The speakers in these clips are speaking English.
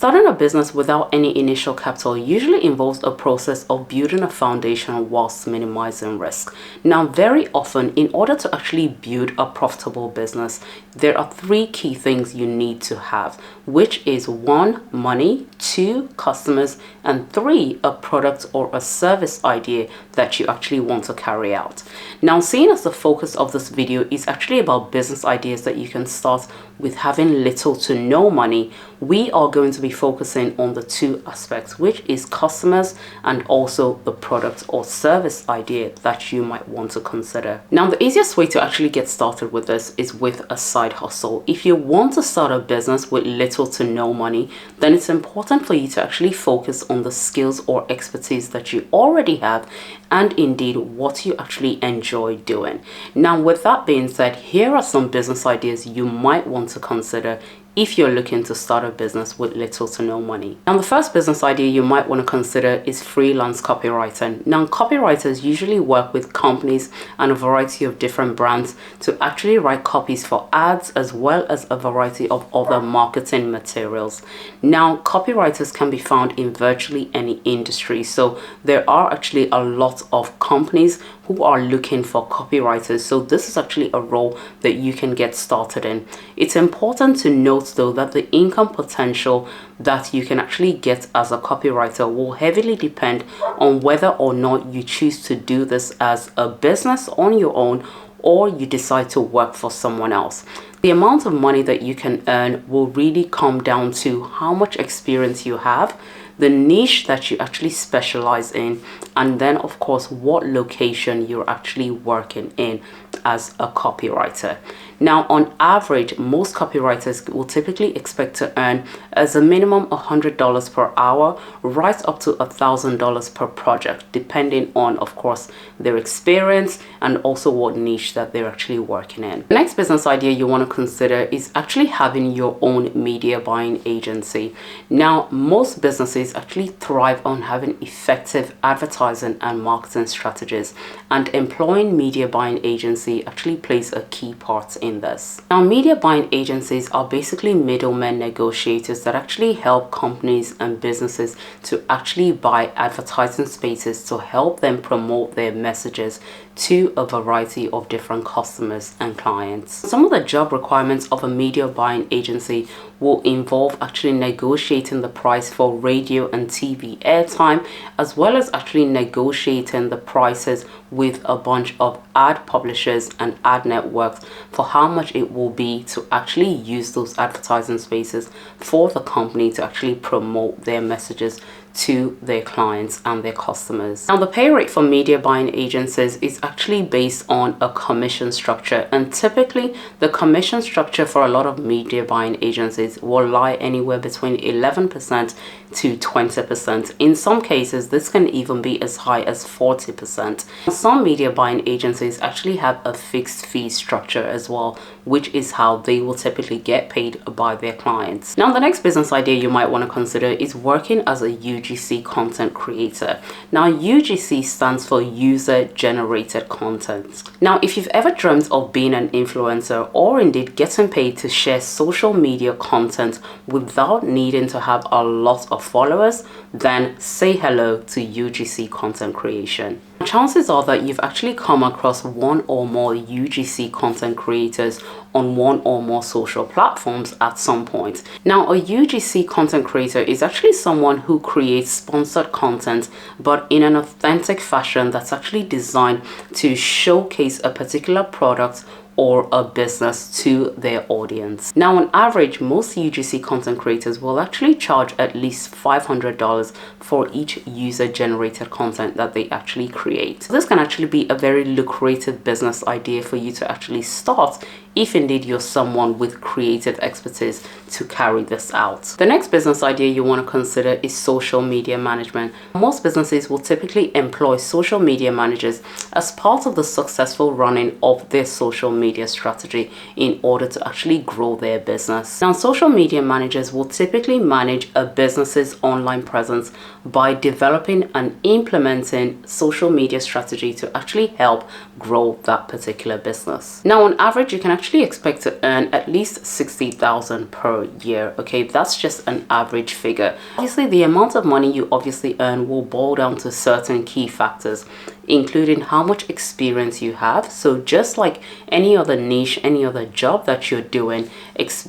Starting a business without any initial capital usually involves a process of building a foundation whilst minimizing risk. Now, very often, in order to actually build a profitable business, there are three key things you need to have, which is 1, money, 2, customers, and 3, a product or a service idea that you actually want to carry out. Now, seeing as the focus of this video is actually about business ideas that you can start with having little to no money, we are going to be focusing on the 2 aspects, which is customers and also the product or service idea that you might want to consider. Now, the easiest way to actually get started with this is with a side hustle. If you want to start a business with little to no money, then it's important for you to actually focus on the skills or expertise that you already have and indeed what you actually enjoy doing. Now, with that being said, here are some business ideas you might want to consider if you're looking to start a business with little to no money. Now, the first business idea you might want to consider is freelance copywriting. Now, copywriters usually work with companies and a variety of different brands to actually write copies for ads as well as a variety of other marketing materials. Now, copywriters can be found in virtually any industry, so there are actually a lot of companies who are looking for copywriters, so this is actually a role that you can get started in. It's important to note though that the income potential that you can actually get as a copywriter will heavily depend on whether or not you choose to do this as a business on your own or you decide to work for someone else. The amount of money that you can earn will really come down to how much experience you have, the niche that you actually specialize in, and then of course what location you're actually working in as a copywriter. Now, on average, most copywriters will typically expect to earn as a minimum $100 per hour, right up to $1,000 per project, depending on, of course, their experience and also what niche that they're actually working in. The next business idea you want to consider is actually having your own media buying agency. Now, most businesses actually thrive on having effective advertising and marketing strategies, and employing media buying agency actually plays a key part in this. Now, media buying agencies are basically middlemen negotiators that actually help companies and businesses to actually buy advertising spaces to help them promote their messages to a variety of different customers and clients. Some of the job requirements of a media buying agency will involve actually negotiating the price for radio and TV airtime, as well as actually negotiating the prices with a bunch of ad publishers and ad networks for how much it will be to actually use those advertising spaces for the company to actually promote their messages to their clients and their customers. Now, the pay rate for media buying agencies is actually based on a commission structure, and typically the commission structure for a lot of media buying agencies will lie anywhere between 11% to 20%. In some cases, this can even be as high as 40%. Some media buying agencies actually have a fixed fee structure as well, which is how they will typically get paid by their clients. Now, the next business idea you might want to consider is working as a UGC content creator. Now, UGC stands for user generated content. Now, if you've ever dreamt of being an influencer or indeed getting paid to share social media content without needing to have a lot of followers, then say hello to UGC content creation. Chances are that you've actually come across one or more UGC content creators on one or more social platforms at some point. Now, a UGC content creator is actually someone who creates sponsored content, but in an authentic fashion that's actually designed to showcase a particular product or a business to their audience. Now, on average, most UGC content creators will actually charge at least $500 for each user generated content that they actually create. So this can actually be a very lucrative business idea for you to actually start if indeed you're someone with creative expertise to carry this out. The next business idea you want to consider is social media management. Most businesses will typically employ social media managers as part of the successful running of their social media media strategy in order to actually grow their business. Now, social media managers will typically manage a business's online presence by developing and implementing social media strategy to actually help grow that particular business. Now, on average, you can actually expect to earn at least 60,000 per year. Okay, that's just an average figure. Obviously, the amount of money you obviously earn will boil down to certain key factors, including how much experience you have. So just like any other niche, any other job that you're doing,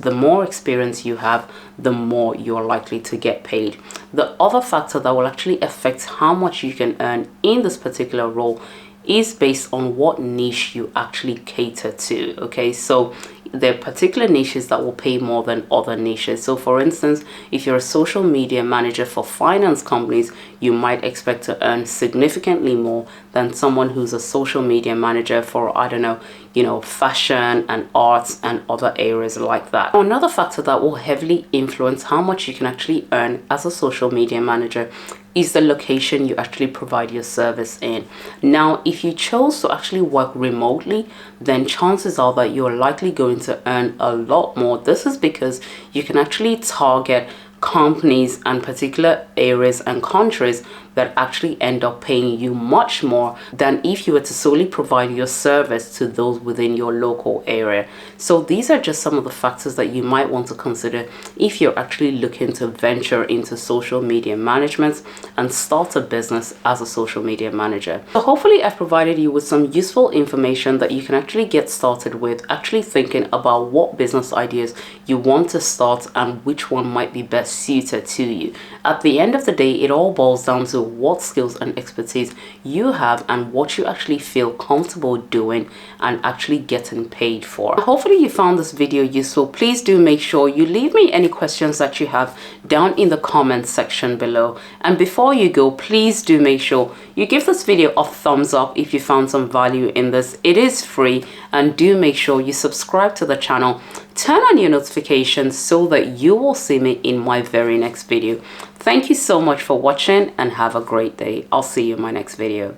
the more experience you have, the more you're likely to get paid. The other factor that will actually affect how much you can earn in this particular role is based on what niche you actually cater to. Okay, so there are particular niches that will pay more than other niches. So for instance, if you're a social media manager for finance companies, you might expect to earn significantly more than someone who's a social media manager for, I don't know, fashion and arts and other areas like that. Another factor that will heavily influence how much you can actually earn as a social media manager is the location you actually provide your service in. Now, if you chose to actually work remotely, then chances are that you're likely going to earn a lot more. This is because you can actually target companies and particular areas and countries that actually end up paying you much more than if you were to solely provide your service to those within your local area. So these are just some of the factors that you might want to consider if you're actually looking to venture into social media management and start a business as a social media manager. So hopefully I've provided you with some useful information that you can actually get started with, actually thinking about what business ideas you want to start and which one might be best suited to you. At the end of the day, it all boils down to what skills and expertise you have and what you actually feel comfortable doing and actually getting paid for. Hopefully you found this video useful. Please do make sure you leave me any questions that you have down in the comments section below. And before you go, please do make sure you give this video a thumbs up if you found some value in this. It is free, and do make sure you subscribe to the channel. Turn on your notifications so that you will see me in my very next video. Thank you so much for watching and have a great day. I'll see you in my next video.